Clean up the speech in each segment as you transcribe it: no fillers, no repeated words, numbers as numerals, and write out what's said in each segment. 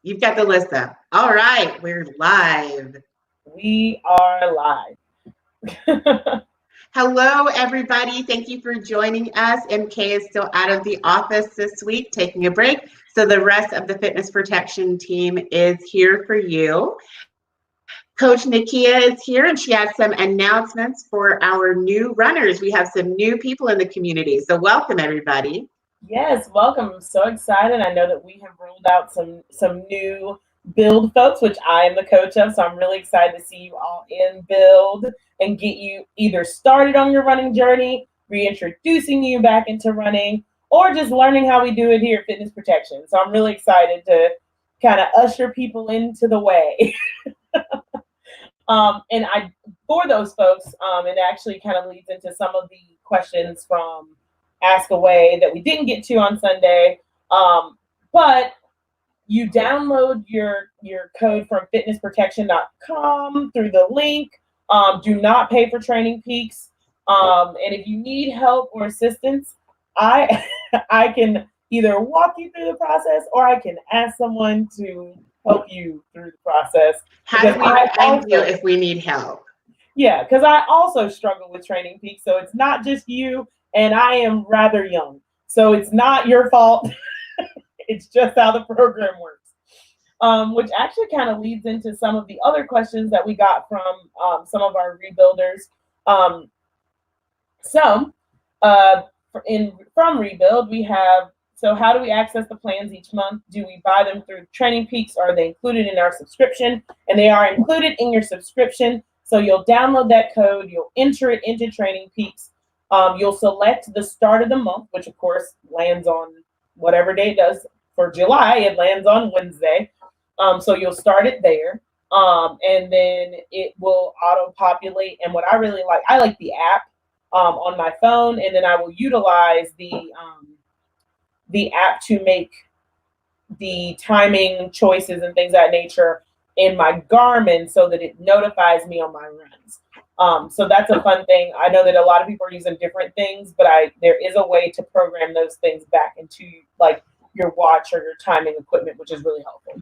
You've got the list up. All right, we're live. We are live. Hello, everybody. Thank you for joining us. MK is still out of the office this week, taking a break. So the rest of the fitness protection team is here for you. Coach Nikkia is here, and she has some announcements for our new runners. We have some new people in the community. So welcome, everybody. Yes, welcome. I'm so excited. I know that we have rolled out some new build folks, which I am the coach of. So I'm really excited to see you all in build and get you either started on your running journey, reintroducing you back into running, or just learning how we do it here at Fitness Protection. So I'm really excited to kind of usher people into the way. And for those folks, it actually kind of leads into some of the questions from Ask Away that we didn't get to on Sunday. But you download your code from fitnessprotection.com through the link. Do not pay for Training Peaks. And if you need help or assistance, I I can either walk you through the process or I can ask someone to help you through the process. How do we find you if we need help? Yeah, because I also struggle with Training Peaks. So it's not just you, and I am rather young. So it's not your fault. It's just how the program works. Which actually kind of leads into some of the other questions that we got from some of our rebuilders. From Rebuild, we have, so how do we access the plans each month? Do we buy them through Training Peaks? Or are they included in our subscription? And they are included in your subscription. So you'll download that code, you'll enter it into Training Peaks. You'll select the start of the month, which of course lands on whatever day it does. For July, it lands on Wednesday. So you'll start it there. And then it will auto-populate. And what I really like, I like the app on my phone, and then I will utilize the app to make the timing choices and things of that nature in my Garmin so that it notifies me on my runs. So that's a fun thing. I know that a lot of people are using different things, but there is a way to program those things back into like your watch or your timing equipment, which is really helpful.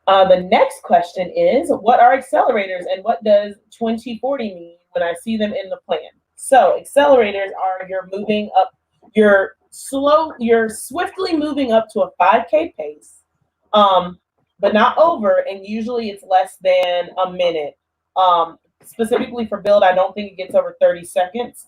The next question is, what are accelerators and what does 2040 mean when I see them in the plan? So accelerators are you're swiftly moving up to a 5K pace, but not over, and usually it's less than a minute. Specifically for build, I don't think it gets over 30 seconds.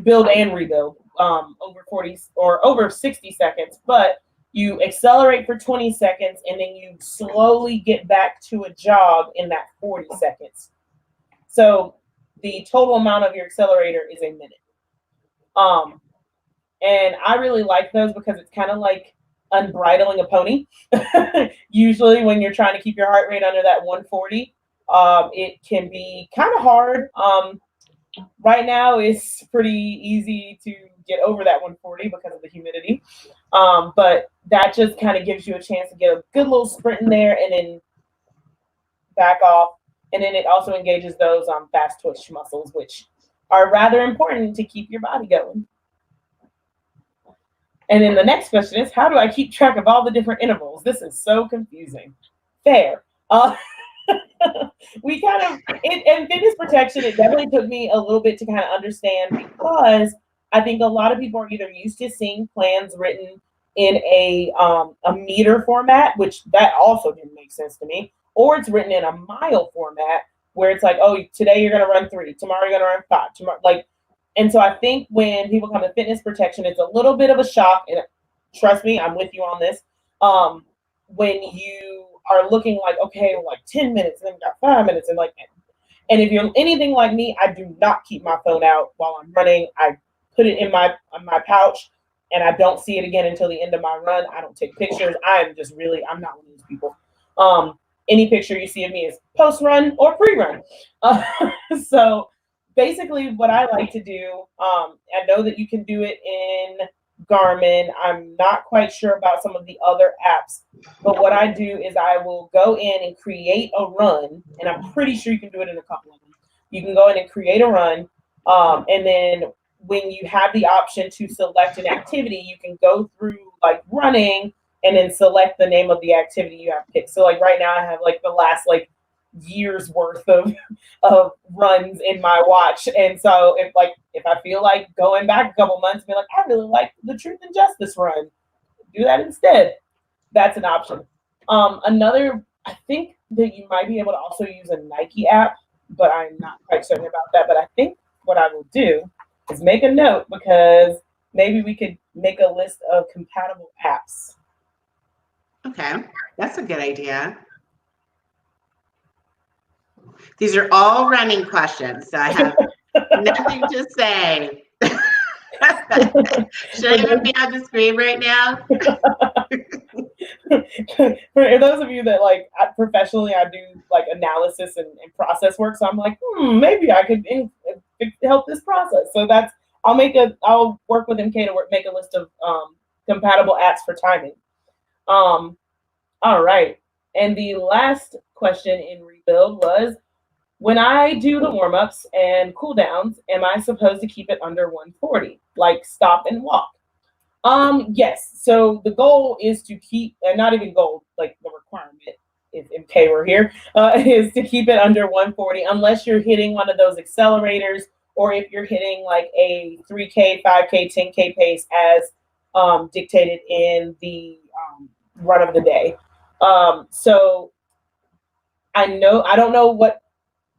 Build and rebuild, over 40 or over 60 seconds, but you accelerate for 20 seconds and then you slowly get back to a jog in that 40 seconds. So the total amount of your accelerator is a minute. And I really like those because it's kind of like unbridling a pony. Usually when you're trying to keep your heart rate under that 140, it can be kind of hard. Right now it's pretty easy to get over that 140 because of the humidity. But that just kind of gives you a chance to get a good little sprint in there and then back off. And then it also engages those fast twitch muscles, which are rather important to keep your body going. And then the next question is, how do I keep track of all the different intervals? This is so confusing. Fair. We kind of, in fitness protection, it definitely took me a little bit to kind of understand, because I think a lot of people are either used to seeing plans written in a meter format, which that also didn't make sense to me, or it's written in a mile format where it's like, oh, today you're going to run 3, tomorrow you're going to run 5, tomorrow, like, and so I think when people come to fitness protection, it's a little bit of a shock, and trust me, I'm with you on this. When you are looking like, okay, like 10 minutes, and then we got 5 minutes, and like, and if you're anything like me, I do not keep my phone out while I'm running. I put it in my pouch, and I don't see it again until the end of my run. I don't take pictures. I'm not one of those people. Any picture you see of me is post-run or pre-run. So basically what I like to do, I know that you can do it in Garmin. I'm not quite sure about some of the other apps, but what I do is I will go in and create a run, and I'm pretty sure you can do it in a couple of them. You can go in and create a run, and then when you have the option to select an activity, you can go through like running, and then select the name of the activity you have picked. So like right now I have like the last like year's worth of runs in my watch. And so if I feel like going back a couple months and be like, I really like the Truth and Justice run, do that instead. That's an option. Another, I think that you might be able to also use a Nike app, but I'm not quite certain about that. But I think what I will do is make a note, because maybe we could make a list of compatible apps. Okay, that's a good idea. These are all running questions, so I have nothing to say. Should I even be on the screen right now? For those of you that like professionally, I do like analysis and process work, so I'm like, maybe I could help this process. So that's I'll work with MK to make a list of compatible apps for timing. All right, and the last question in Rebuild was, when I do the warm-ups and cooldowns, am I supposed to keep it under 140, like stop and walk? Yes. So the goal is to keep, and not even goal, like the requirement, if MK were here, is to keep it under 140, unless you're hitting one of those accelerators, or if you're hitting like a 3K, 5K, 10K pace as dictated in the run of the day. So I don't know what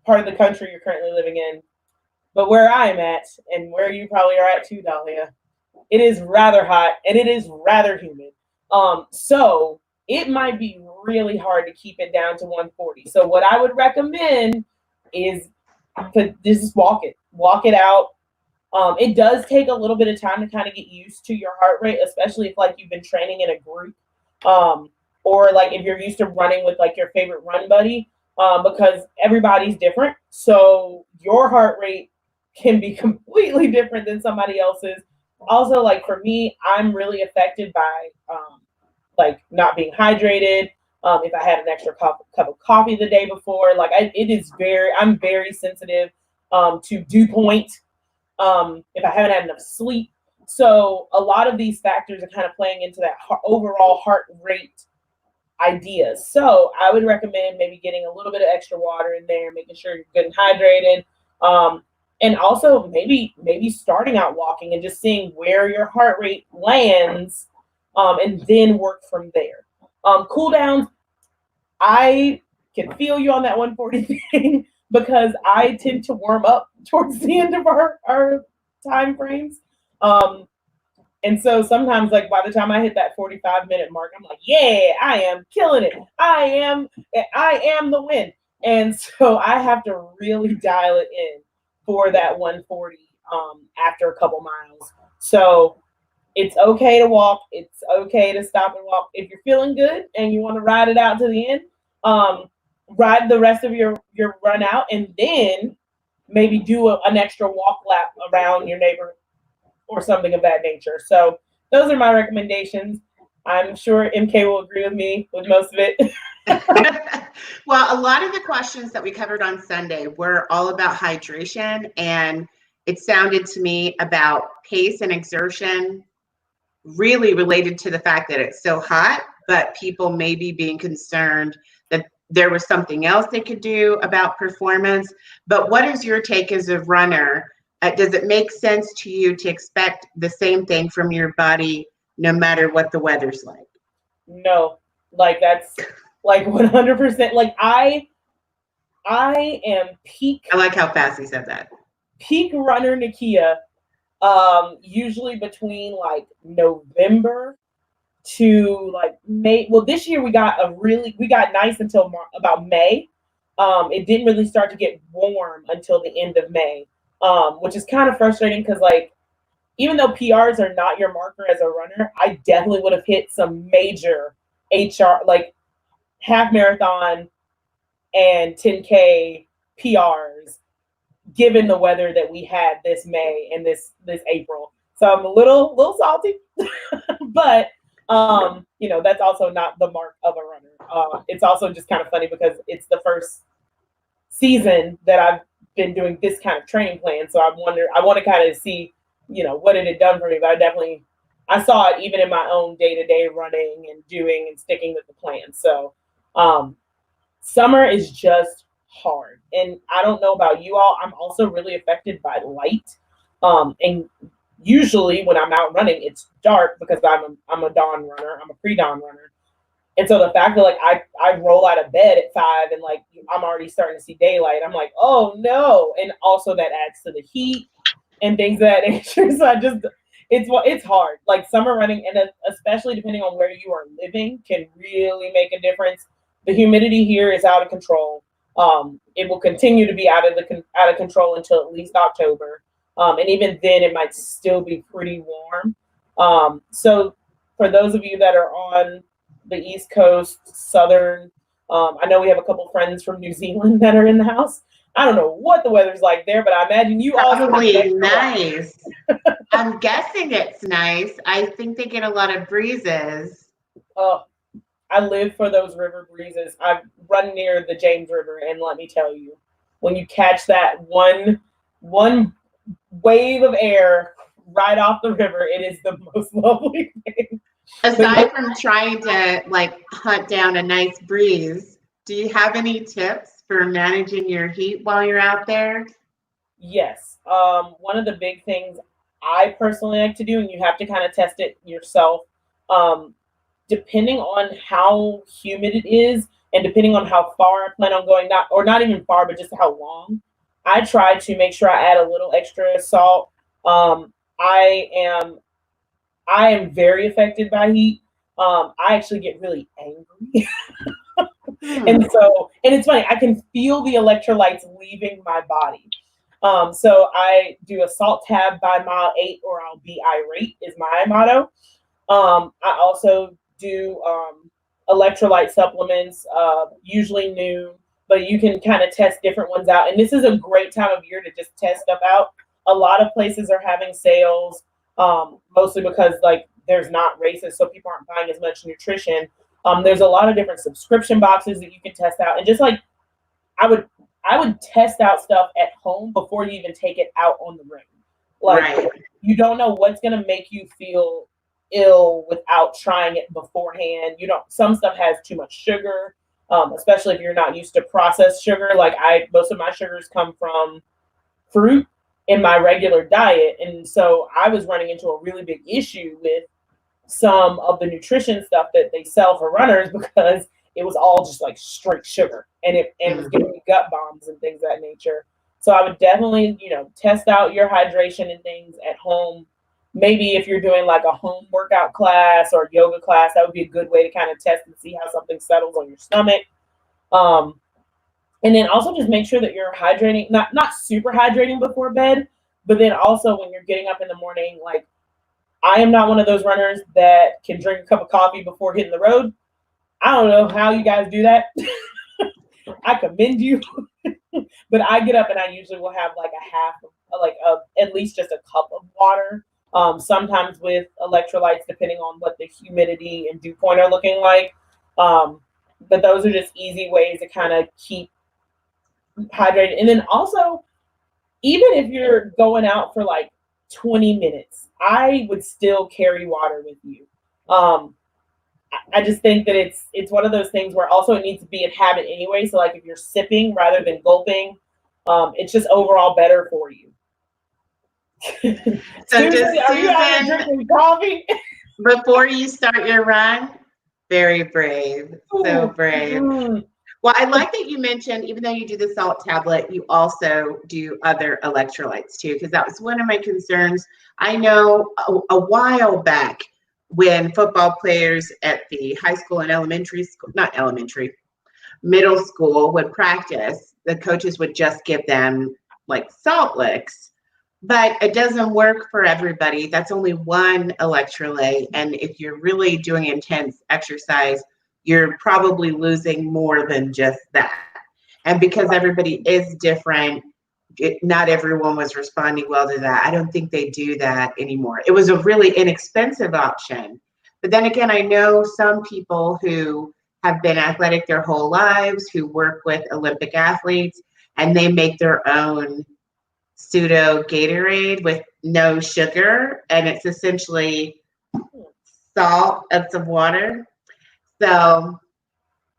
part of the country you're currently living in, but where I'm at, and where you probably are at too, Dalia, it is rather hot and it is rather humid. So it might be really hard to keep it down to 140. So what I would recommend is just walk it out. It does take a little bit of time to kind of get used to your heart rate, especially if like you've been training in a group, or like if you're used to running with like your favorite run buddy, because everybody's different. So your heart rate can be completely different than somebody else's. Also, like for me, I'm really affected by like not being hydrated. If I had an extra cup of coffee the day before, like I'm very sensitive to dew point. If I haven't had enough sleep. So a lot of these factors are kind of playing into that overall heart rate idea. So I would recommend maybe getting a little bit of extra water in there, making sure you're good and hydrated. And also maybe starting out walking and just seeing where your heart rate lands, and then work from there. Cool downs, I can feel you on that 140 thing, because I tend to warm up towards the end of our time frames. And so sometimes, like by the time I hit that 45-minute mark, I'm like, yeah, I am killing it. I am the win. And so I have to really dial it in for that 140 after a couple miles. So it's okay to walk. It's okay to stop and walk. If you're feeling good and you want to ride it out to the end, ride the rest of your run out, and then maybe do an extra walk lap around your neighbor or something of that nature. So those are my recommendations. I'm sure MK will agree with me with most of it. Well, a lot of the questions that we covered on Sunday were all about hydration, and it sounded to me about pace and exertion really related to the fact that it's so hot, but people may be being concerned that there was something else they could do about performance. But what is your take as a runner? Does it make sense to you to expect the same thing from your body no matter what the weather's like? No, like that's like 100%. Like I am peak. I like how fast he said that. Peak runner Nikkia, usually between like November to like May. Well, this year we got nice until about May. It didn't really start to get warm until the end of May, which is kind of frustrating because like even though PRs are not your marker as a runner, I definitely would have hit some major HR like half marathon and 10K PRs given the weather that we had this May and this April. So I'm a little salty, but that's also not the mark of a runner. It's also just kind of funny because it's the first season that I've been doing this kind of training plan. So I want to kind of see, what it had done for me, but I definitely I saw it even in my own day-to-day running and doing and sticking with the plan. So summer is just hard. And I don't know about you all, I'm also really affected by light. And usually when I'm out running, it's dark because I'm a dawn runner. I'm a pre-dawn runner. And so the fact that like I roll out of bed at 5 and like I'm already starting to see daylight, I'm like, oh no. And also that adds to the heat and things of that nature. So it's hard. Like summer running, and especially depending on where you are living, can really make a difference. The humidity here is out of control. It will continue to be out of control until at least October. And even then it might still be pretty warm. So for those of you that are on the East Coast, Southern, I know we have a couple friends from New Zealand that are in the house. I don't know what the weather's like there, but I imagine you all probably nice. I'm guessing it's nice. I think they get a lot of breezes. I live for those river breezes. I've run near the James River, and let me tell you, when you catch that one wave of air right off the river, it is the most lovely thing. Aside from trying to like hunt down a nice breeze, do you have any tips for managing your heat while you're out there? Yes. One of the big things I personally like to do, and you have to kind of test it yourself, depending on how humid it is and depending on how far I plan on going, not even far, but just how long, I try to make sure I add a little extra salt. I am very affected by heat. I actually get really angry. And it's funny, I can feel the electrolytes leaving my body. So I do a salt tab by mile 8 or I'll be irate is my motto. I also do electrolyte supplements, usually new, but you can kind of test different ones out. And this is a great time of year to just test stuff out. A lot of places are having sales, mostly because like there's not races, so people aren't buying as much nutrition. There's a lot of different subscription boxes that you can test out. And just like I would test out stuff at home before you even take it out on the ring. Like right. You don't know what's gonna make you feel ill without trying it beforehand. Some stuff has too much sugar, especially if you're not used to processed sugar. Like most of my sugars come from fruit in my regular diet. And so I was running into a really big issue with some of the nutrition stuff that they sell for runners because it was all just like straight sugar and it was giving me gut bombs and things of that nature. So I would definitely, test out your hydration and things at home. Maybe if you're doing like a home workout class or yoga class, that would be a good way to kind of test and see how something settles on your stomach. And then also just make sure that you're hydrating, not super hydrating before bed, but then also when you're getting up in the morning, like I am not one of those runners that can drink a cup of coffee before hitting the road. I don't know how you guys do that. I commend you, but I get up and I usually will have like at least just a cup of water. Sometimes with electrolytes, depending on what the humidity and dew point are looking like. But those are just easy ways to kind of keep hydrated. And then also, even if you're going out for like 20 minutes, I would still carry water with you. I just think that it's one of those things where also it needs to be a habit anyway. So like if you're sipping rather than gulping, it's just overall better for you. So Susan, are you out drinking coffee? Before you start your run? Very brave. So brave. Well, I like that you mentioned, even though you do the salt tablet, you also do other electrolytes too, because that was one of my concerns. I know a while back when football players at the high school and middle school would practice, the coaches would just give them like salt licks. But it doesn't work for everybody. That's only one electrolyte. And if you're really doing intense exercise, you're probably losing more than just that. And because everybody is different, not everyone was responding well to that. I don't think they do that anymore. It was a really inexpensive option. But then again, I know some people who have been athletic their whole lives, who work with Olympic athletes, and they make their own pseudo Gatorade with no sugar, and it's essentially salt and some water. So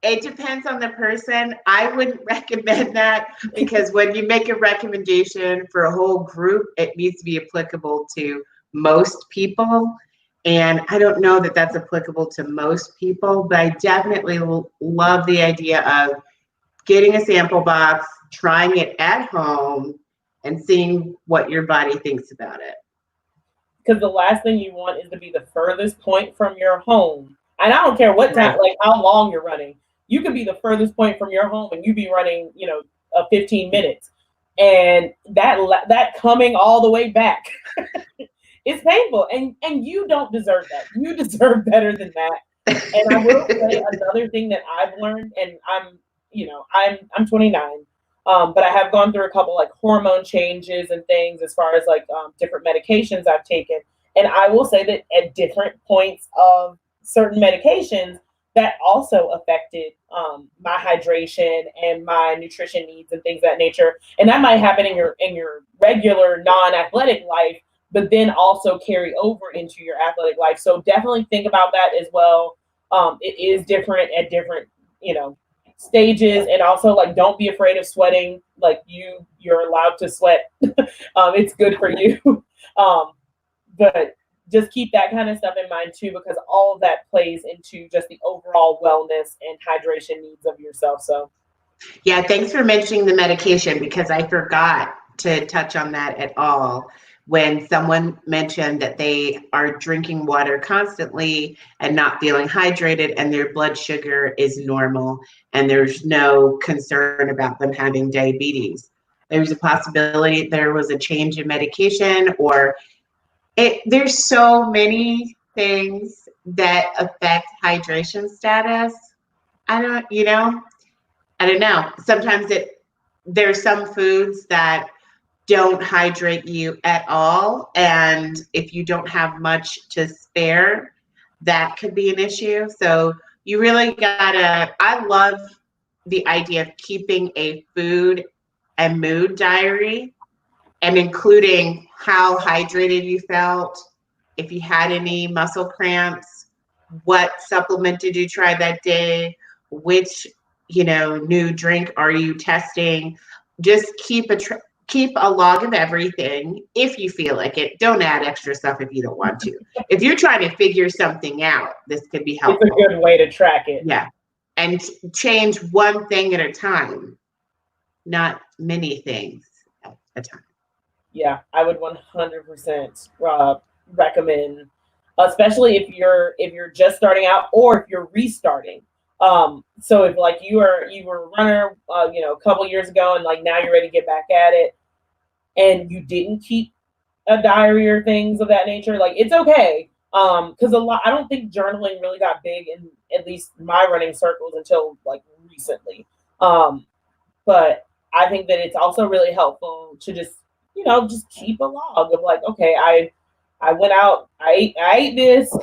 it depends on the person. I wouldn't recommend that because when you make a recommendation for a whole group, it needs to be applicable to most people. And I don't know that that's applicable to most people, but I definitely love the idea of getting a sample box, trying it at home, and seeing what your body thinks about it. Because the last thing you want is to be the furthest point from your home. And I don't care what time, like how long you're running. You could be the furthest point from your home and you be running, 15 minutes. And that coming all the way back is painful. And you don't deserve that. You deserve better than that. And I will say another thing that I've learned, and I'm 29, but I have gone through a couple like hormone changes and things as far as like different medications I've taken. And I will say that at different points of certain medications, that also affected my hydration and my nutrition needs and things of that nature. And that might happen in your regular non-athletic life, but then also carry over into your athletic life. So definitely think about that as well. It is different at different, stages. And also like, don't be afraid of sweating. Like you're allowed to sweat. It's good for you. But just keep that kind of stuff in mind too, because all of that plays into just the overall wellness and hydration needs of yourself. So yeah, thanks for mentioning the medication because I forgot to touch on that at all. When someone mentioned that they are drinking water constantly and not feeling hydrated and their blood sugar is normal and there's no concern about them having diabetes. There's a possibility there was a change in medication or there's so many things that affect hydration status. I don't know. Sometimes there's some foods that don't hydrate you at all. And if you don't have much to spare, that could be an issue. So you really I love the idea of keeping a food and mood diary and including how hydrated you felt, if you had any muscle cramps, what supplement did you try that day, which, new drink are you testing? Just keep a log of everything if you feel like it. Don't add extra stuff if you don't want to. If you're trying to figure something out, this could be helpful. It's a good way to track it. Yeah. And change one thing at a time, not many things at a time. Yeah, I would 100% recommend, especially if you're just starting out or if you're restarting. So if like you were a runner, a couple years ago, and like now you're ready to get back at it, and you didn't keep a diary or things of that nature, like it's okay. Because I don't think journaling really got big in at least my running circles until like recently. But I think that it's also really helpful to just keep a log of like, okay, I went out, I ate this,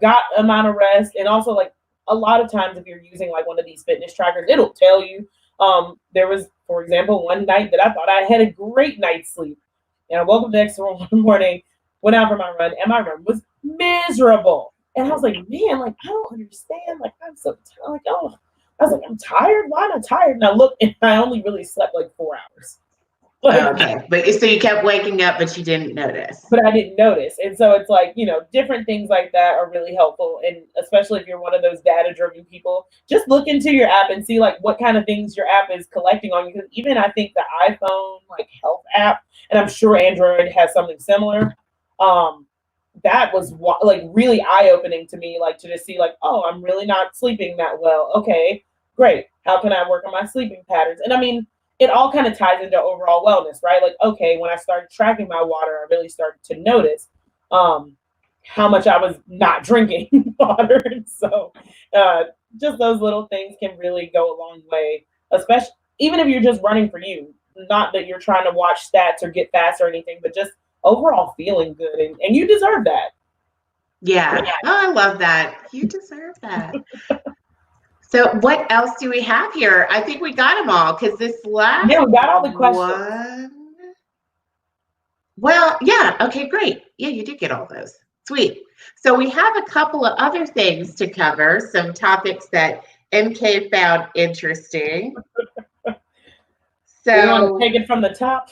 got amount of rest, and also like. A lot of times if you're using like one of these fitness trackers, it'll tell you. There was, for example, one night that I thought I had a great night's sleep. And I woke up the next morning, went out for my run, and my run was miserable. And I was like, man, like, I don't understand. Like, I'm so tired. Like, I was like, I'm tired. Why am I tired? And I looked, and I only really slept like 4 hours. Okay, but so you kept waking up, but you didn't notice. But I didn't notice. And so it's like, different things like that are really helpful. And especially if you're one of those data-driven people, just look into your app and see like what kind of things your app is collecting on you. Because even I think the iPhone like health app, and I'm sure Android has something similar, that was like really eye-opening to me, like to just see like, oh, I'm really not sleeping that well. Okay, great. How can I work on my sleeping patterns? And I mean, it all kind of ties into overall wellness, right? Like, okay, when I started tracking my water, I really started to notice how much I was not drinking water. And so just those little things can really go a long way, especially even if you're just running for you. Not that you're trying to watch stats or get fast or anything, but just overall feeling good. And you deserve that. Yeah. Oh, I love that. You deserve that. So what else do we have here? I think we got them all because this last we got all the questions. Well, yeah. Okay, great. Yeah, you did get all those. Sweet. So we have a couple of other things to cover, some topics that MK found interesting. So you want to take it from the top?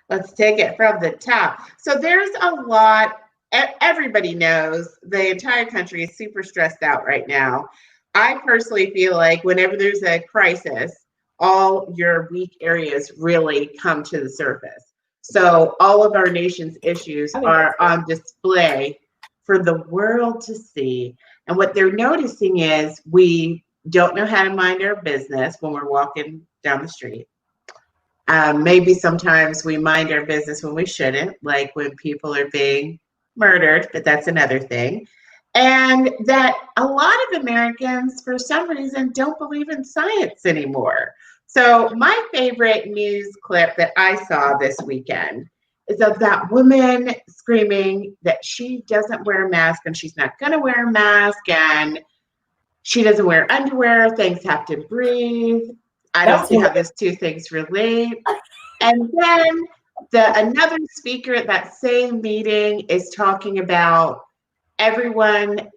Let's take it from the top. So there's a lot, everybody knows the entire country is super stressed out right now. I personally feel like whenever there's a crisis, all your weak areas really come to the surface. So all of our nation's issues are on display for the world to see. And what they're noticing is we don't know how to mind our business when we're walking down the street. Maybe sometimes we mind our business when we shouldn't, like when people are being murdered, but that's another thing. And that a lot of Americans, for some reason, don't believe in science anymore. So my favorite news clip that I saw this weekend is of that woman screaming that she doesn't wear a mask and she's not going to wear a mask and she doesn't wear underwear. Things have to breathe. I don't see how those two things relate. And then another speaker at that same meeting is talking about everyone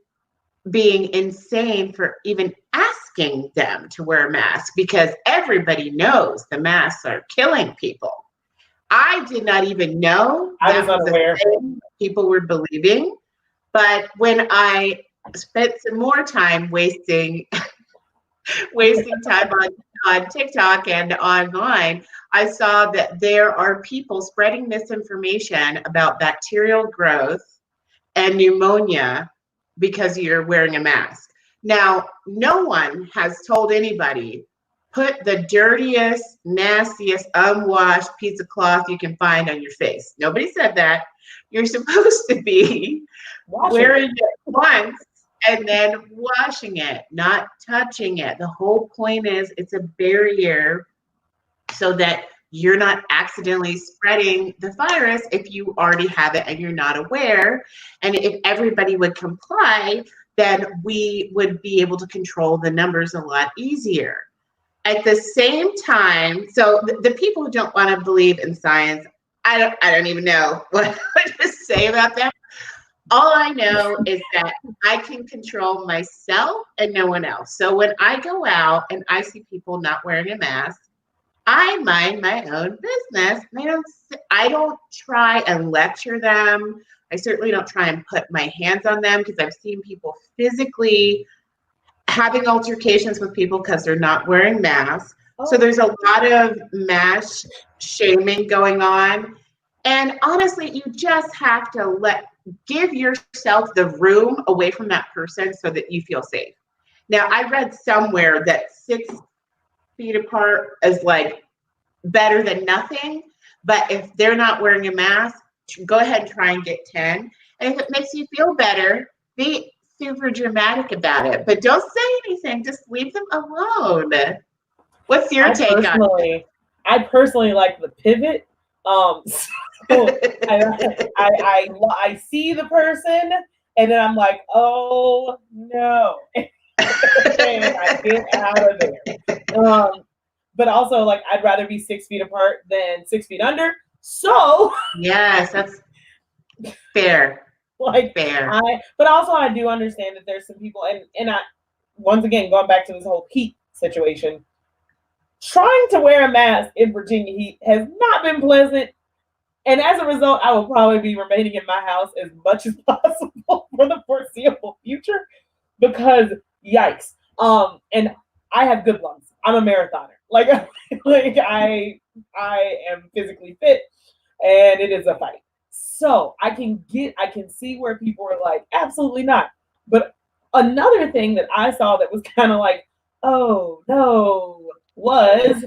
being insane for even asking them to wear a mask because everybody knows the masks are killing people. I did not even know that was a thing people were believing. But when I spent some more time wasting time on TikTok and online, I saw that there are people spreading misinformation about bacterial growth and pneumonia because you're wearing a mask. Now, no one has told anybody, put the dirtiest, nastiest, unwashed piece of cloth you can find on your face. Nobody said that. You're supposed to be wearing it once and then washing it, not touching it. The whole point is it's a barrier so that you're not accidentally spreading the virus if you already have it and you're not aware. And if everybody would comply, then we would be able to control the numbers a lot easier. At the same time, so the people who don't want to believe in science, I don't even know what to say about that. All I know is that I can control myself and no one else. So when I go out and I see people not wearing a mask, I mind my own business. I don't try and lecture them. I certainly don't try and put my hands on them because I've seen people physically having altercations with people because they're not wearing masks. So there's a lot of mass shaming going on. And honestly, you just have to give yourself the room away from that person so that you feel safe. Now, I read somewhere that 6 feet apart is like better than nothing. But if they're not wearing a mask, go ahead and try and get 10. And if it makes you feel better, be super dramatic about it. But don't say anything. Just leave them alone. What's your take on it? I personally like the pivot. So I see the person and then I'm like, oh no. And I get out of there. But also, like, I'd rather be 6 feet apart than 6 feet under. So yes, that's fair. Like fair. But also I do understand that there's some people, and I, once again, going back to this whole heat situation, trying to wear a mask in Virginia heat has not been pleasant. And as a result, I will probably be remaining in my house as much as possible for the foreseeable future because yikes. And I have good lungs. I'm a marathoner. Like I am physically fit and it is a fight. So I can see where people are like, absolutely not. But another thing that I saw that was kind of like, oh no, was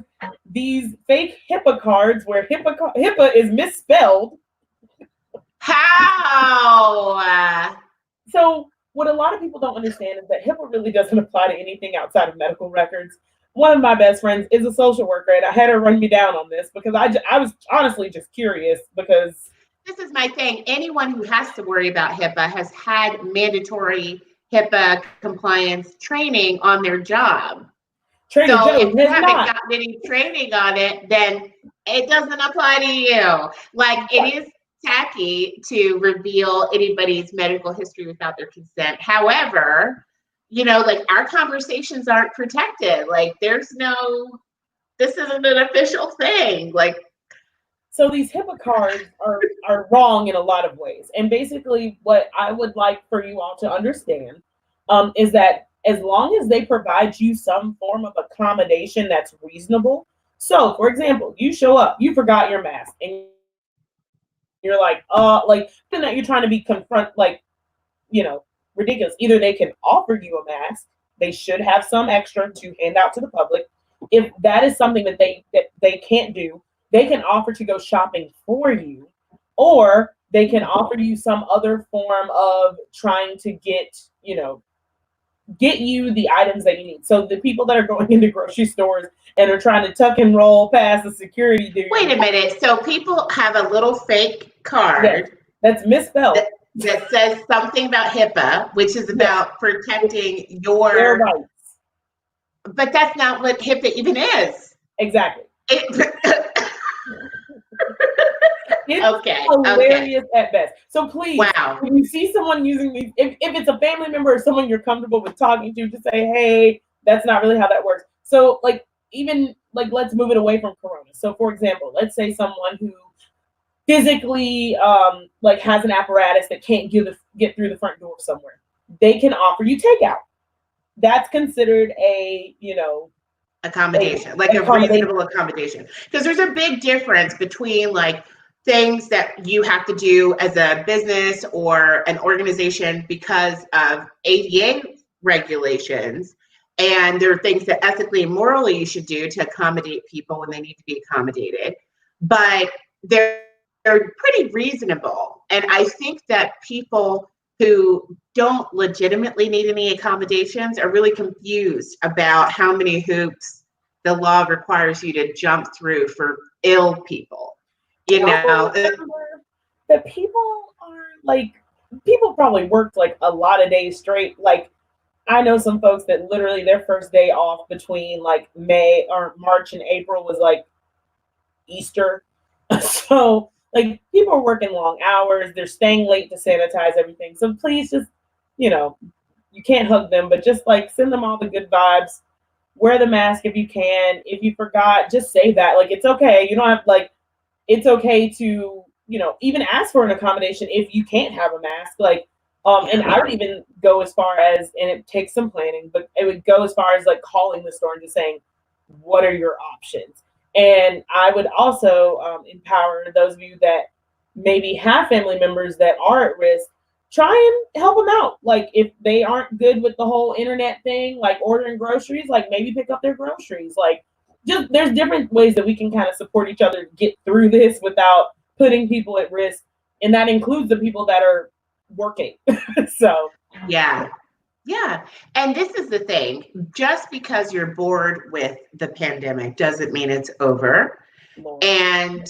these fake HIPAA cards where HIPAA is misspelled. How? So what a lot of people don't understand is that HIPAA really doesn't apply to anything outside of medical records. One of my best friends is a social worker, and I had her run me down on this because I was honestly just curious because this is my thing. Anyone who has to worry about HIPAA has had mandatory HIPAA compliance training on their job. So if you haven't gotten any training on it, then it doesn't apply to you. Like it is tacky to reveal anybody's medical history without their consent. However, like our conversations aren't protected. Like this isn't an official thing. Like, so these HIPAA cards are wrong in a lot of ways. And basically what I would like for you all to understand is that as long as they provide you some form of accommodation that's reasonable. So for example, you show up, you forgot your mask, and you're like, then that you're trying to be ridiculous. Either they can offer you a mask, they should have some extra to hand out to the public. If that is something that they can't do, they can offer to go shopping for you, or they can offer you some other form of trying to get you the items that you need. So the people that are going into grocery stores and are trying to tuck and roll past the security dude. Wait a minute. So people have a little fake card that's misspelled that says something about HIPAA, which is about protecting your rights. But that's not what HIPAA even is. Exactly. It's okay. hilarious at best. So please, wow. When you see someone using these, if it's a family member or someone you're comfortable with talking to, just say, hey, that's not really how that works. So let's move it away from Corona. So for example, let's say someone who physically has an apparatus that can't get through the front door somewhere. They can offer you takeout. That's considered a accommodation, a reasonable accommodation. Because there's a big difference between things that you have to do as a business or an organization because of ADA regulations, and there are things that ethically and morally you should do to accommodate people when they need to be accommodated. But they're pretty reasonable. And I think that people who don't legitimately need any accommodations are really confused about how many hoops the law requires you to jump through for ill people. That people are people probably worked a lot of days straight. I know some folks that literally their first day off between May or March and April was Easter. So people are working long hours. They're staying late to sanitize everything. So please just, you can't hug them, but just send them all the good vibes. Wear the mask if you can. If you forgot, just say that. It's okay. You don't have it's okay to, even ask for an accommodation if you can't have a mask. And I would even go as far as, and it takes some planning, but it would go as far as calling the store and just saying, what are your options? And I would also empower those of you that maybe have family members that are at risk, try and help them out. If they aren't good with the whole internet thing, ordering groceries, maybe pick up their groceries. Just there's different ways that we can kind of support each other to get through this without putting people at risk. And that includes the people that are working. So yeah. And this is the thing, just because you're bored with the pandemic doesn't mean it's over. Lord. And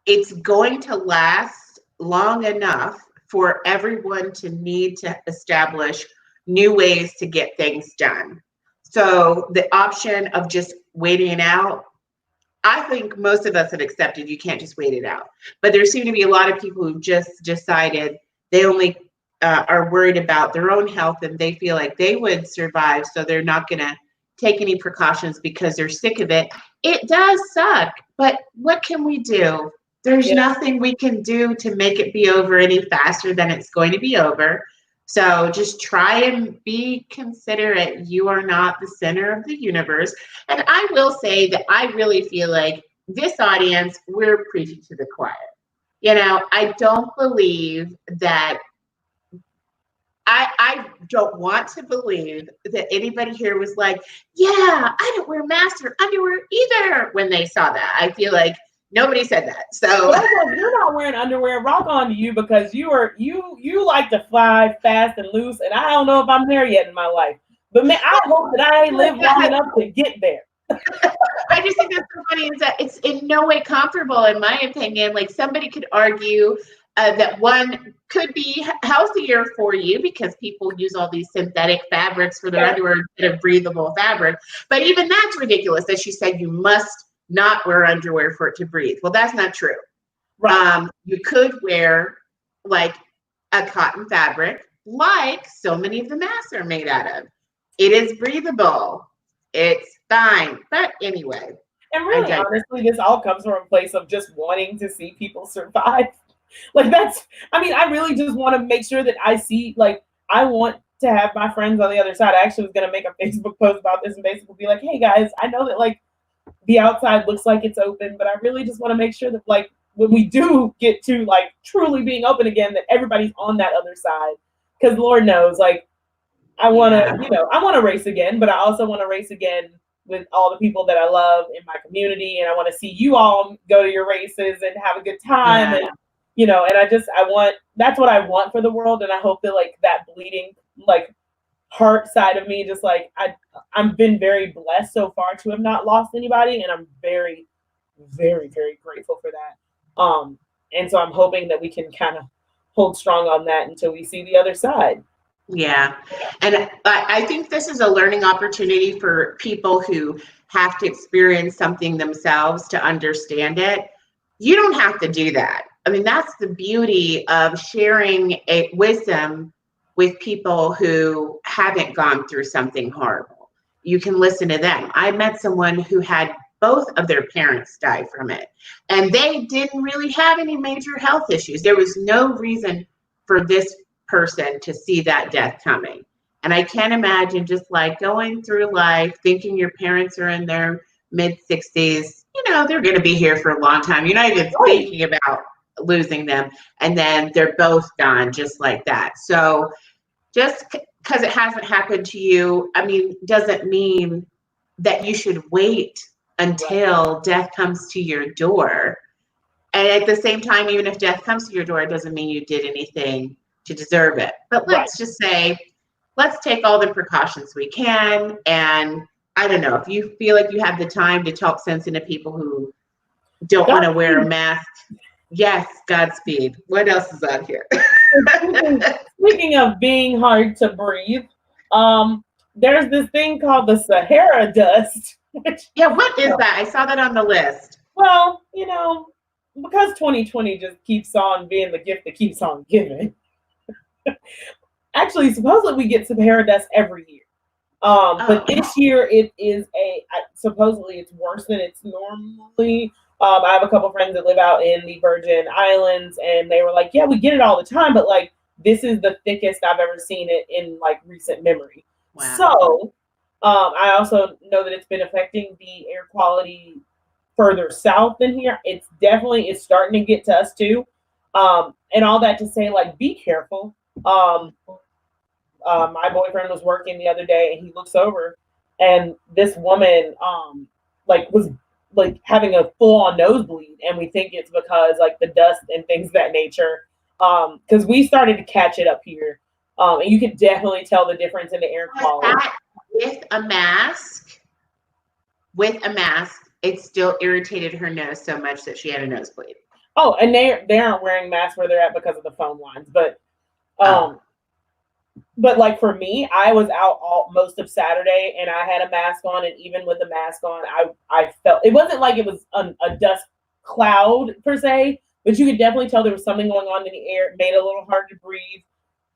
it's going to last long enough for everyone to need to establish new ways to get things done. So the option of just waiting it out, I think most of us have accepted you can't just wait it out. But there seem to be a lot of people who've just decided they only are worried about their own health and they feel like they would survive, so they're not going to take any precautions because they're sick of it. It does suck, but what can we do? There's nothing we can do to make it be over any faster than it's going to be over. So just try and be considerate. You are not the center of the universe. And I will say that I really feel like this audience, we're preaching to the choir. I don't believe that, I don't want to believe that anybody here was like, yeah, I don't wear masks or underwear either when they saw that. I feel like nobody said that. So if you're not wearing underwear, rock on to you, because you like to fly fast and loose, and I don't know if I'm there yet in my life. But man, I hope that I live long enough to get there. I just think that's so funny is that it's in no way comparable, in my opinion. Somebody could argue that one could be healthier for you because people use all these synthetic fabrics for their underwear instead of breathable fabric. But even that's ridiculous that she said you must not wear underwear for it to breathe. Well, that's not true. Right. You could wear like a cotton fabric, like so many of the masks are made out of. It is breathable. It's fine. But anyway, And really, honestly, this all comes from a place of just wanting to see people survive. Like I really just want to make sure that I see, like, I want to have my friends on the other side. I actually was going to make a Facebook post about this and basically be like, hey guys, I know that like the outside looks like it's open, but I really just want to make sure that like when we do get to like truly being open again, that everybody's on that other side. Because Lord knows, like, I want to, I want to race again, but I also want to race again with all the people that I love in my community. And I want to see you all go to your races and have a good time. And, that's what I want for the world. And I hope that like that bleeding, like heart side of me, just like I've been very blessed so far to have not lost anybody. And I'm very, very, very grateful for that. And so I'm hoping that we can kind of hold strong on that until we see the other side. Yeah. And I think this is a learning opportunity for people who have to experience something themselves to understand it. You don't have to do that. I mean, that's the beauty of sharing a wisdom with people who haven't gone through something horrible. You can listen to them. I met someone who had both of their parents die from it, and they didn't really have any major health issues. There was no reason for this person to see that death coming. And I can't imagine just like going through life thinking your parents are in their mid 60s, they're going to be here for a long time. You're not even thinking about losing them. And then they're both gone just like that. So just because it hasn't happened to you, I mean, doesn't mean that you should wait until death comes to your door. And at the same time, even if death comes to your door, it doesn't mean you did anything to deserve it. But let's just say, let's take all the precautions we can. And I don't know, if you feel like you have the time to talk sense into people who don't want to wear a mask, yes, Godspeed. What else is out here? Speaking of being hard to breathe, there's this thing called the Sahara dust. What is that? I saw that on the list. Well, because 2020 just keeps on being the gift that keeps on giving. Actually, supposedly we get Sahara dust every year. But this year it is supposedly it's worse than it's normally. I have a couple friends that live out in the Virgin Islands, and they were like, yeah, we get it all the time, but like this is the thickest I've ever seen it in like recent memory. Wow. So I also know that it's been affecting the air quality further south than here. It's starting to get to us too. And all that to say, like, be careful. My boyfriend was working the other day, and he looks over, and this woman was like having a full-on nosebleed, and we think it's because like the dust and things of that nature. Because we started to catch it up here, and you could definitely tell the difference in the air quality. With a mask, it still irritated her nose so much that she had a nosebleed. Oh, and they aren't wearing masks where they're at because of the phone lines, but like for me, I was out most of Saturday, and I had a mask on, and even with the mask on, I felt it wasn't like it was a dust cloud per se, but you could definitely tell there was something going on in the air. It made it a little hard to breathe.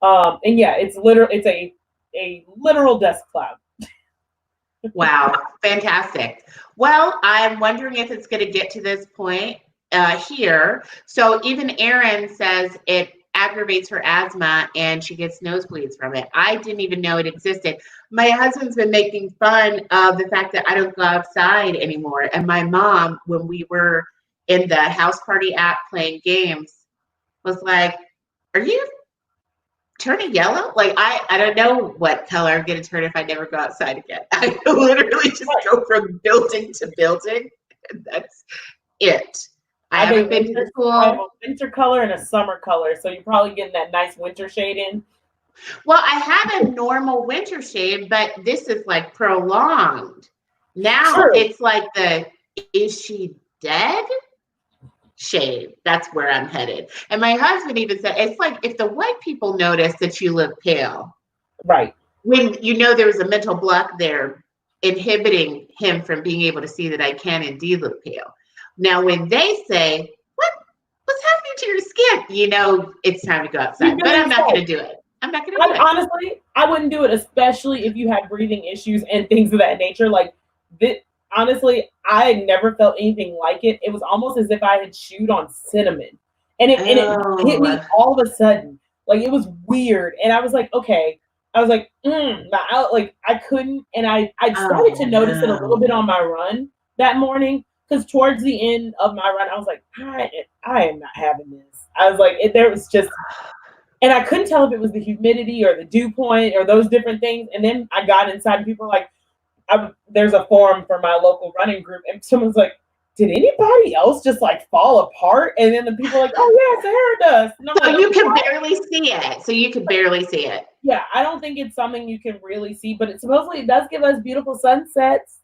And yeah, it's a literal dust cloud. Wow, fantastic. Well, I'm wondering if it's going to get to this point here. So even Erin says it aggravates her asthma and she gets nosebleeds from it. I didn't even know it existed. My husband's been making fun of the fact that I don't go outside anymore. And my mom, when we were in the house party app playing games, was like, are you turning yellow? Like, I don't know what color I'm going to turn if I never go outside again. I literally just go from building to building. That's it. I haven't been to school. I have a winter color and a summer color, so you're probably getting that nice winter shade in. Well, I have a normal winter shade, but this is like prolonged. Now it's like the is she dead shade. That's where I'm headed. And my husband even said it's like if the white people notice that you look pale, right? When there was a mental block there inhibiting him from being able to see that I can indeed look pale. Now, when they say, what's to your skin, you know it's time to go outside. But I'm not going to do it. I'm not going to do it. Honestly, I wouldn't do it, especially if you had breathing issues and things of that nature. Like, honestly, I had never felt anything like it. It was almost as if I had chewed on cinnamon. And it hit me all of a sudden. Like, it was weird. And I was like, okay. I was like, I couldn't. And I started to notice it a little bit on my run that morning. Because towards the end of my run, I was like, I am not having this. I was like, there was just, and I couldn't tell if it was the humidity or the dew point or those different things. And then I got inside and people were like, there's a forum for my local running group. And someone's like, did anybody else just like fall apart? And then the people are like, oh yeah, Sahara does. So like, you can barely see it. So you can barely see it. Yeah, I don't think it's something you can really see, but it supposedly does give us beautiful sunsets.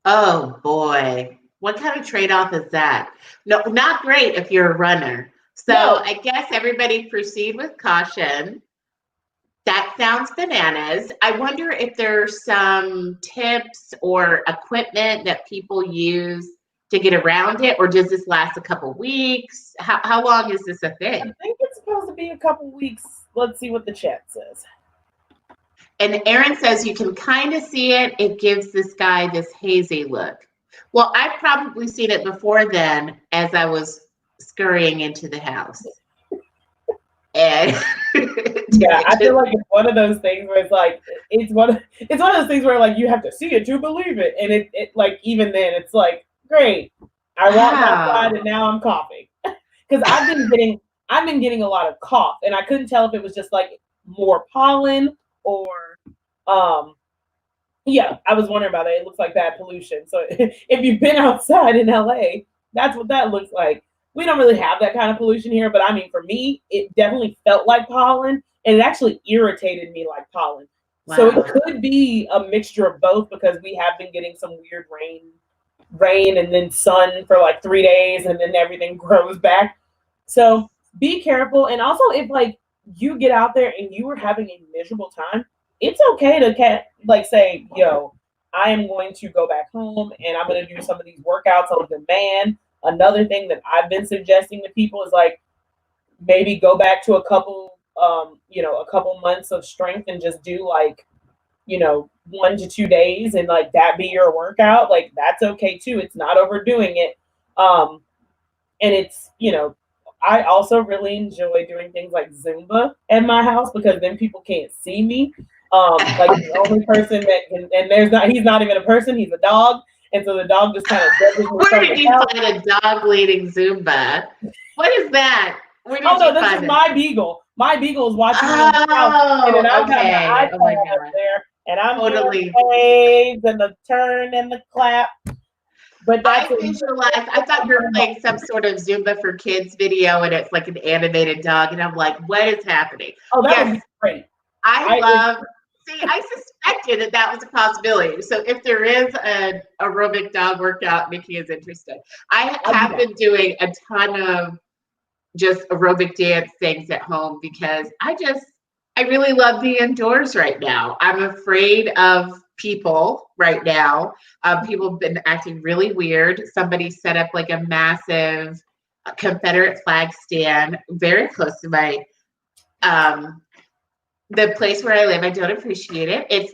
Oh boy. What kind of trade-off is that? No, not great if you're a runner. So I guess everybody proceed with caution. That sounds bananas. I wonder if there's some tips or equipment that people use to get around it, or does this last a couple weeks? How long is this a thing? I think it's supposed to be a couple weeks. Let's see what the chat says. And Aaron says you can kind of see it. It gives this guy this hazy look. Well, I've probably seen it before then as I was scurrying into the house. And yeah, I feel like it's one of those things where it's like it's one of those things where like you have to see it to believe it. And it like even then it's like, great. I walked outside and now I'm coughing. Because I've been getting a lot of cough, and I couldn't tell if it was just like more pollen or yeah, I was wondering about it. It looks like bad pollution. So if you've been outside in LA, that's what that looks like. We don't really have that kind of pollution here, but I mean, for me, it definitely felt like pollen, and it actually irritated me like pollen. Wow. So it could be a mixture of both, because we have been getting some weird rain and then sun for like 3 days, and then everything grows back. So be careful. And also, if like you get out there and you are having a miserable time, it's okay to like say, yo, I am going to go back home and I'm going to do some of these workouts on demand. Another thing that I've been suggesting to people is like maybe go back to a couple months of strength and just do like, 1 to 2 days and like that be your workout. Like that's okay too. It's not overdoing it. And it's, I also really enjoy doing things like Zumba at my house, because then people can't see me. Like the only person that can, and he's not even a person, he's a dog. And so the dog just kind of judges me. Where did you find a dog leading Zumba? What is that? Where did you this is my beagle. My beagle is watching me on the house. And then I've got the iPad up there. And I'm doing the waves and the turn and the clap. But I visualized, I thought you were playing some sort of Zumba for kids video, and it's like an animated dog. And I'm like, what is happening? Oh, that would be great. I suspected that was a possibility. So if there is an aerobic dog workout, Nikki is interested. I have been doing a ton of just aerobic dance things at home, because I really love the indoors right now. I'm afraid of people right now. People have been acting really weird. Somebody set up like a massive Confederate flag stand very close to my the place where I live. I don't appreciate it. It's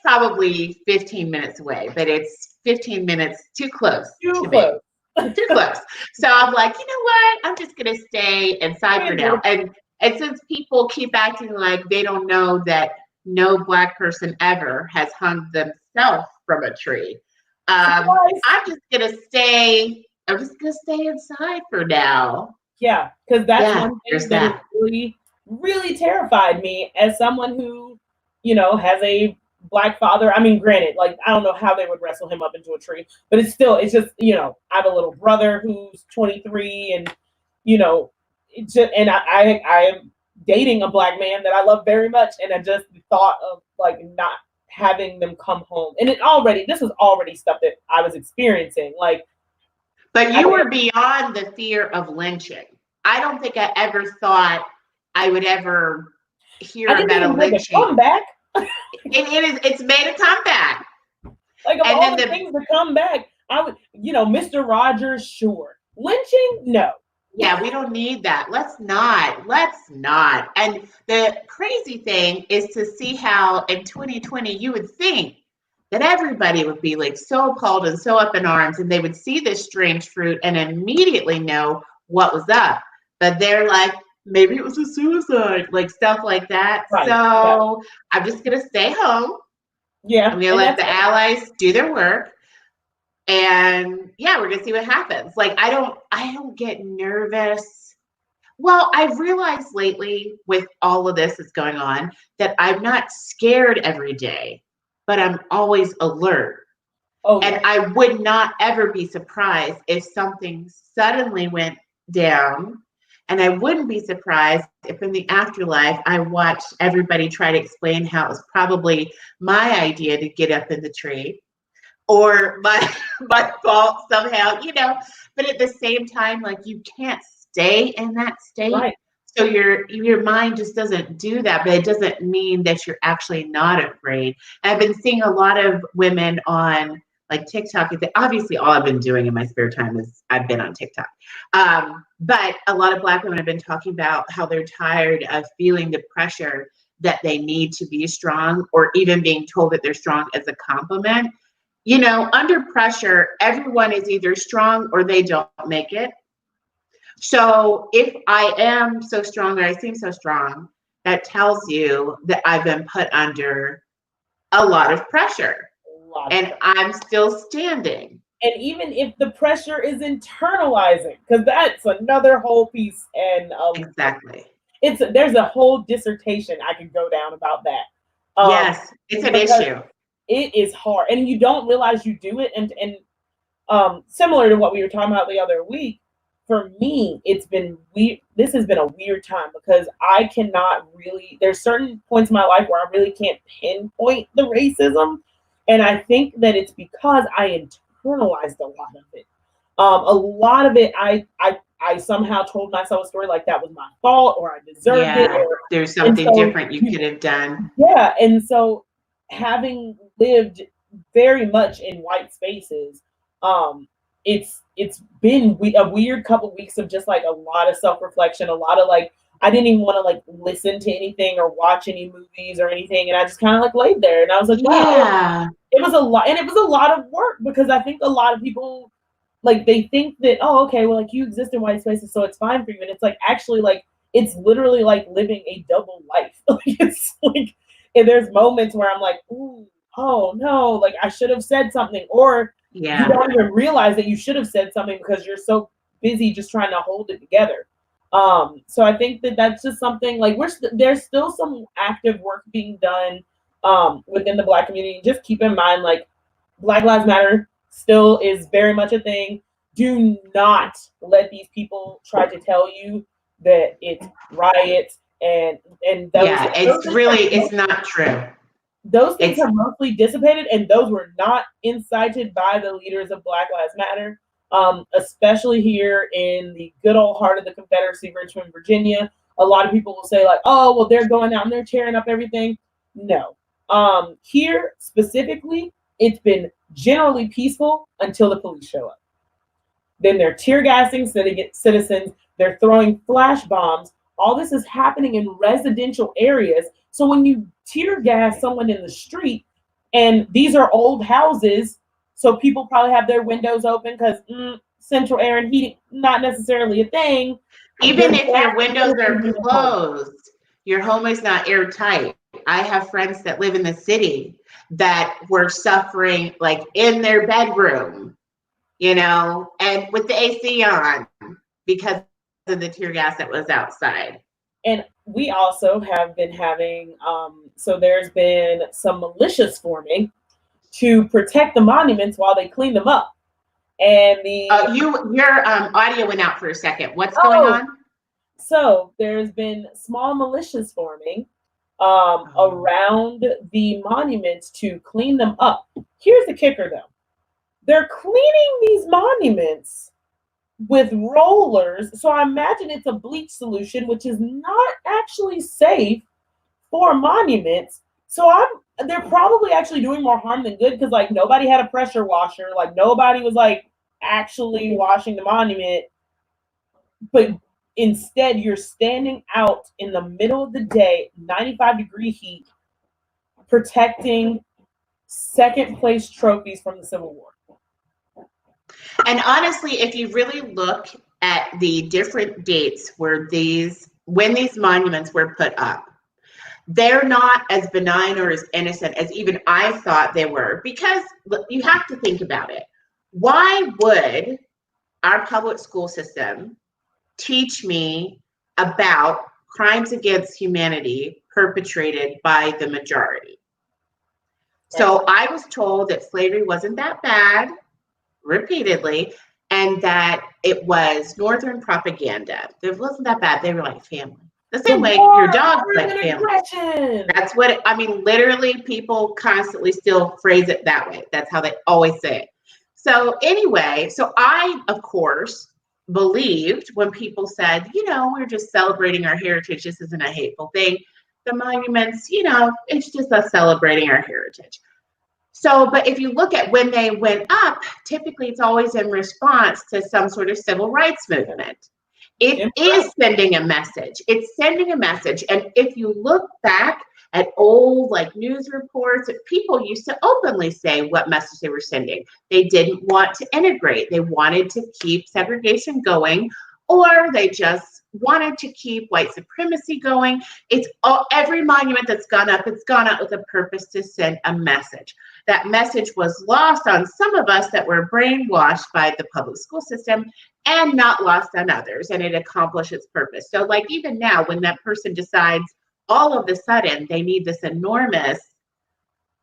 probably 15 minutes away, but it's 15 minutes too close. Too close. So I'm like, you know what? I'm just going to stay inside for now. And since people keep acting like they don't know that no Black person ever has hung themselves from a tree, I'm just going to stay inside for now. Yeah, because that's one thing that really, really terrified me as someone who, has a Black father. I mean, granted, like, I don't know how they would wrestle him up into a tree, but it's just, I have a little brother who's 23, and, it's just, and I am dating a Black man that I love very much. And I just thought of like not having them come home. And this was already stuff that I was experiencing. Like, but you were beyond the fear of lynching. I don't think I ever thought I would ever hear about a lynching. Comeback. It's made a comeback. Like, of all the things to come back, I would, Mr. Rogers, sure. Lynching, no. Yeah, we don't need that. Let's not. Let's not. And the crazy thing is to see how in 2020 you would think that everybody would be like so appalled and so up in arms, and they would see this strange fruit and immediately know what was up. But they're like, maybe it was a suicide, like stuff like that. Right. Yeah. So I'm just gonna stay home. Yeah. I'm gonna let the allies do their work. And yeah, we're gonna see what happens. Like I don't get nervous. Well, I've realized lately with all of this that's going on that I'm not scared every day, but I'm always alert. Oh, And yeah. I would not ever be surprised if something suddenly went down. And I wouldn't be surprised if in the afterlife I watched everybody try to explain how it was probably my idea to get up in the tree or my fault somehow, but at the same time, like you can't stay in that state. Right. So your mind just doesn't do that, but it doesn't mean that you're actually not afraid. And I've been seeing a lot of women on like TikTok. Obviously, all I've been doing in my spare time is I've been on TikTok. But a lot of Black women have been talking about how they're tired of feeling the pressure that they need to be strong, or even being told that they're strong as a compliment. Under pressure, everyone is either strong or they don't make it. So if I am so strong or I seem so strong, that tells you that I've been put under a lot of pressure. And I'm still standing. And even if the pressure is internalizing, because that's another whole piece. And exactly. There's a whole dissertation I could go down about that. Yes, it's an issue. It is hard, and you don't realize you do it. And similar to what we were talking about the other week, for me, it's been weird. This has been a weird time because I cannot really. There's certain points in my life where I really can't pinpoint the racism, and I think that it's because I internalized a lot of it. A lot of it, I somehow told myself a story like that was my fault or I deserved it. Or, there's something different you could have done. Yeah, and so having lived very much in white spaces, it's been a weird couple weeks of just like a lot of self-reflection, a lot of like I didn't even want to like listen to anything or watch any movies or anything, and I just kind of like laid there and I was like, wow, it was a lot, and it was a lot of work because I think a lot of people like they think that, oh, okay, well, like you exist in white spaces, so it's fine for you, and it's like actually like it's literally like living a double life. Like it's like, and there's moments where I'm like, ooh, oh no, like I should have said something, or you don't even realize that you should have said something because you're so busy just trying to hold it together. So I think that that's just something like there's still some active work being done within the Black community. Just keep in mind, like Black Lives Matter still is very much a thing. Do not let these people try to tell you that it's riots and those, it's not true. Those things are mostly dissipated, and those were not incited by the leaders of Black Lives Matter, especially here in the good old heart of the Confederacy, Richmond, Virginia. A lot of people will say like, oh, well, they're going out and they're tearing up everything. No. Here specifically, it's been generally peaceful until the police show up. Then they're tear gassing citizens. They're throwing flash bombs. All this is happening in residential areas. So when you tear gas someone in the street, and these are old houses, so people probably have their windows open because central air and heating, not necessarily a thing. Even if your windows are closed, your home is not airtight. I have friends that live in the city that were suffering like in their bedroom, and with the AC on because of the tear gas that was outside. And we also have been having, so there's been some militias forming to protect the monuments while they clean them up. And your audio went out for a second. What's going on? So there's been small militias forming around the monuments to clean them up. Here's the kicker, though. They're cleaning these monuments with rollers. So I imagine it's a bleach solution, which is not actually safe for monuments. So they're probably actually doing more harm than good because like nobody had a pressure washer. Like nobody was like actually washing the monument. but instead you're standing out in the middle of the day, 95-degree heat, protecting second place trophies from the Civil War. And honestly, if you really look at the different dates when these monuments were put up, they're not as benign or as innocent as even I thought they were, because you have to think about it. Why would our public school system teach me about crimes against humanity perpetrated by the majority? So I was told that slavery wasn't that bad, repeatedly, and that it was Northern propaganda. It wasn't that bad. They were like family. The same way your dog's like family. That's what I mean. Literally, people constantly still phrase it that way. That's how they always say it. So anyway, so I, of course, believed when people said, we're just celebrating our heritage. This isn't a hateful thing. The monuments, it's just us celebrating our heritage. So, but if you look at when they went up, typically it's always in response to some sort of civil rights movement. It is sending a message. It's sending a message. And if you look back at old news reports, people used to openly say what message they were sending. They didn't want to integrate. They wanted to keep segregation going, or they just wanted to keep white supremacy going. It's every monument that's gone up, it's gone up with a purpose to send a message. That message was lost on some of us that were brainwashed by the public school system, and not lost on others, and it accomplished its purpose. So even now, when that person decides all of a sudden they need this enormous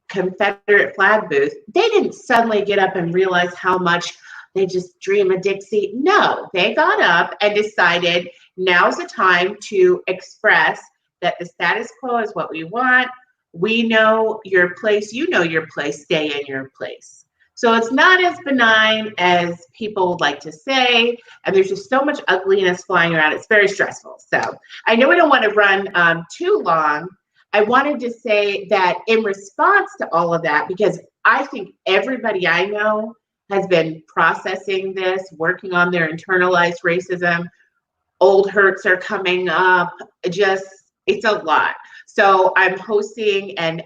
Confederate flag booth, they didn't suddenly get up and realize how much they just dream of Dixie. No, they got up and decided now's the time to express that the status quo is what we want. We know your place, you know your place, stay in your place. So it's not as benign as people would like to say, and there's just so much ugliness flying around. It's very stressful. So I know we don't want to run too long. I wanted to say that in response to all of that, because I think everybody I know has been processing this, working on their internalized racism. Old hurts are coming up. It's a lot. So I'm hosting an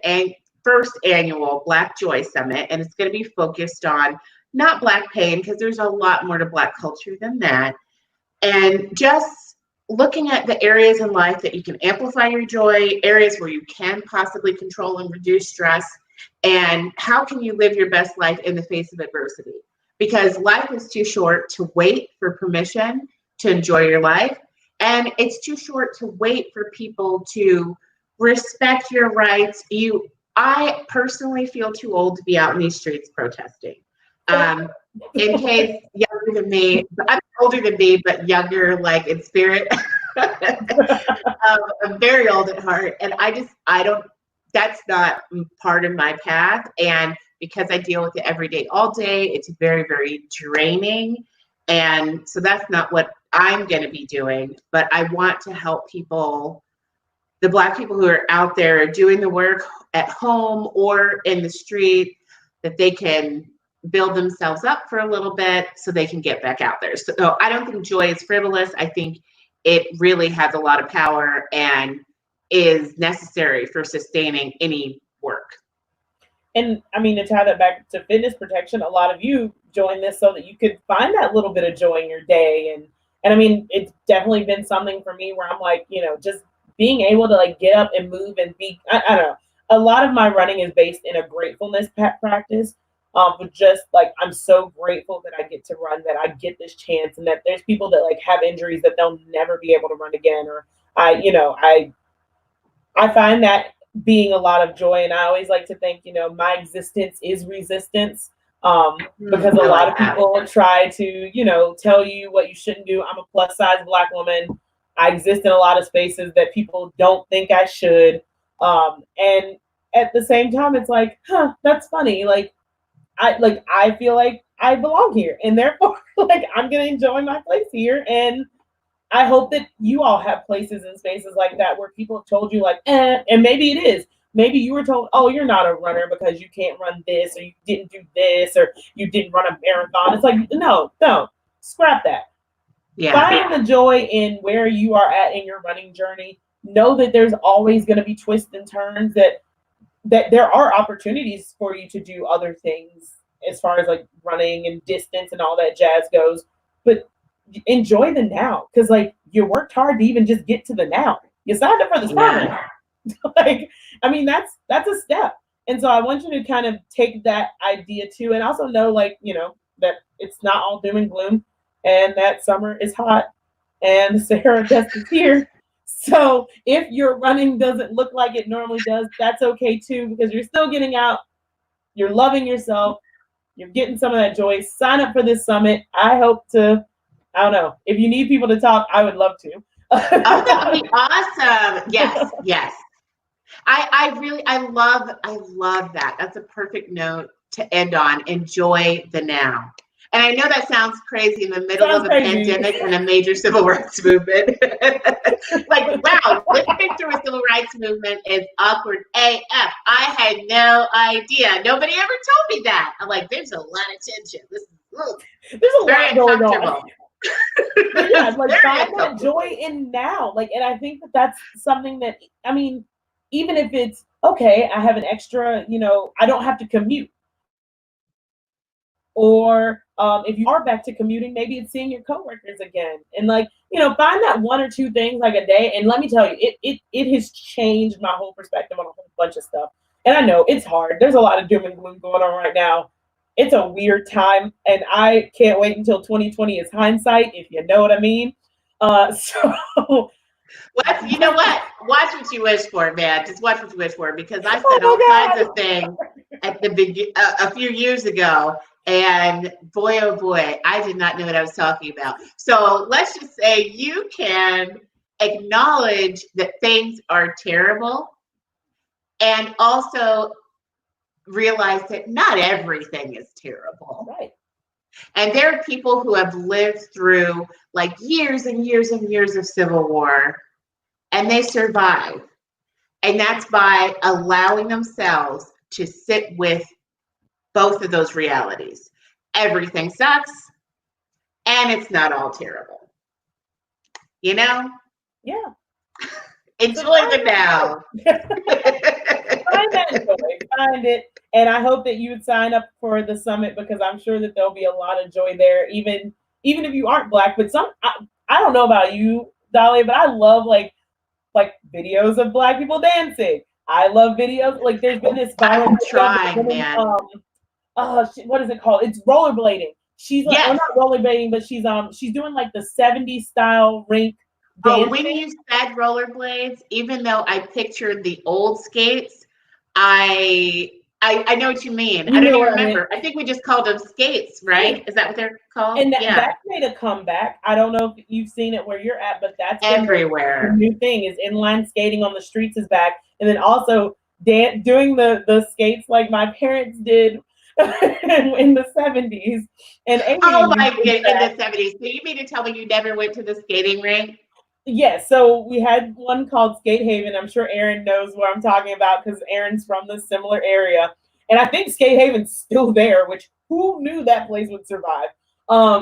first annual Black Joy Summit, and it's going to be focused on not Black pain, because there's a lot more to Black culture than that, and just looking at the areas in life that you can amplify your joy, areas where you can possibly control and reduce stress, and how can you live your best life in the face of adversity? Because life is too short to wait for permission to enjoy your life, and it's too short to wait for people to respect your rights. I personally feel too old to be out in these streets protesting. In case younger than me, I'm older than me, but younger in spirit. I'm very old at heart, and that's not part of my path. And because I deal with it every day, all day, it's very, very draining. And so that's not what I'm going to be doing, but I want to help people, the Black people who are out there doing the work at home or in the street, that they can build themselves up for a little bit so they can get back out there. So I don't think joy is frivolous. I think it really has a lot of power and is necessary for sustaining any work. And I mean, to tie that back to fitness protection, a lot of you joined this so that you could find that little bit of joy in your day. And I mean, it's definitely been something for me where I'm just being able to get up and move and be, I don't know. A lot of my running is based in a gratefulness practice. But just I'm so grateful that I get to run, that I get this chance, and that there's people that have injuries that they'll never be able to run again. Or I find that being a lot of joy, and I always like to think, my existence is resistance. Because a lot of people try to, tell you what you shouldn't do. I'm a plus-sized Black woman. I exist in a lot of spaces that people don't think I should. And at the same time, it's that's funny. I feel like I belong here, and therefore I'm gonna enjoy my place here. And I hope that you all have places and spaces like that where people have told you and maybe it is. Maybe you were told, oh, you're not a runner because you can't run this, or you didn't do this, or you didn't run a marathon. It's no, scrap that. Find the joy in where you are at in your running journey. Know that there's always going to be twists and turns, that there are opportunities for you to do other things as far as like running and distance and all that jazz goes. But enjoy the now, because like you worked hard to even just get to the now. You signed up for the summer. Like, I mean, that's a step. And so I want you to kind of take that idea too, and also know, like, you know, that it's not all doom and gloom, and that summer is hot and the Sahara dust is here. So if your running doesn't look like it normally does, that's okay too, because you're still getting out, you're loving yourself, you're getting some of that joy. Sign up for this summit. I hope to, I don't know, if you need people to talk, I would love to. Oh, that would be awesome. Yes, yes. I love that. That's a perfect note to end on. Enjoy the now. And I know that sounds crazy in the middle of a pandemic and a major civil rights movement. Like, wow, living through a civil rights movement is awkward AF. I had no idea. Nobody ever told me that. I'm like, there's a lot of tension. There's a lot going on. Yeah, like, find that uncomfortable. joy in now. Like, and I think that that's something that, I mean, even if it's okay, I have an extra, you know, I don't have to commute. Or if you are back to commuting, maybe it's seeing your coworkers again. And like, you know, find that one or two things like a day. And let me tell you, it has changed my whole perspective on a whole bunch of stuff. And I know it's hard. There's a lot of doom and gloom going on right now. It's a weird time, and I can't wait until 2020 is hindsight, if you know what I mean. So you know what? Watch what you wish for, man. Just watch what you wish for, because I said all kinds of things at the a few years ago, and boy, oh boy, I did not know what I was talking about. So let's just say you can acknowledge that things are terrible, and also realize that not everything is terrible. Right. And there are people who have lived through like years and years and years of civil war, and they survive. And that's by allowing themselves to sit with both of those realities. Everything sucks, and it's not all terrible. You know? Yeah. Enjoy the now. Find that joy. Find it. And I hope that you would sign up for the summit, because I'm sure that there'll be a lot of joy there, even if you aren't Black. But I don't know about you, Dalia, but I love like videos of Black people dancing. I love videos. Like, there's been this viral. I'm trying, man. What is it called? It's rollerblading. She's like, yes. Well, not rollerblading, but she's doing like the 70s style rink. Oh, when you said rollerblades, even though I pictured the old skates, I know what you mean. I don't even remember. I think we just called them skates, right? Yeah. Is that what they're called? And that made a comeback. I don't know if you've seen it where you're at, but that's everywhere. The new thing is inline skating on the streets is back, and then also doing the skates like my parents did in the 70s and 80s. Oh my goodness, in the 70s. So you mean to tell me you never went to the skating rink? Yes, so we had one called Skate Haven. I'm sure Aaron knows what I'm talking about, because Aaron's from the similar area. And I think Skate Haven's still there, which who knew that place would survive?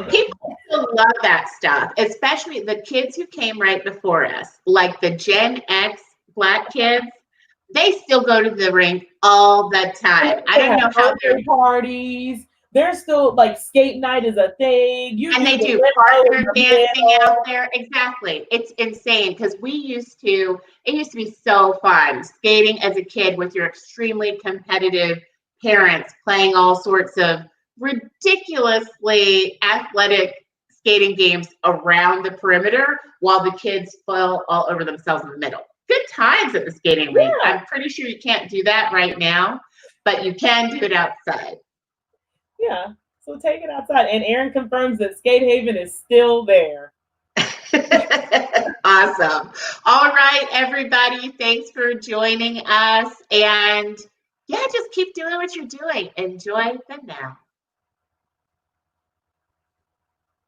People still love that stuff, especially the kids who came right before us, like the Gen X Black kids. They still go to the rink all the time. I don't know how they're parties. They're still like skate night is a thing. And they do partner dancing out there. Exactly. It's insane, because it used to be so fun skating as a kid with your extremely competitive parents, playing all sorts of ridiculously athletic skating games around the perimeter while the kids fell all over themselves in the middle. Good times at the skating rink. Yeah. I'm pretty sure you can't do that right now, but you can do it outside. Yeah, so take it outside. And Aaron confirms that Skate Haven is still there. Awesome. All right, everybody. Thanks for joining us. And yeah, just keep doing what you're doing. Enjoy the now.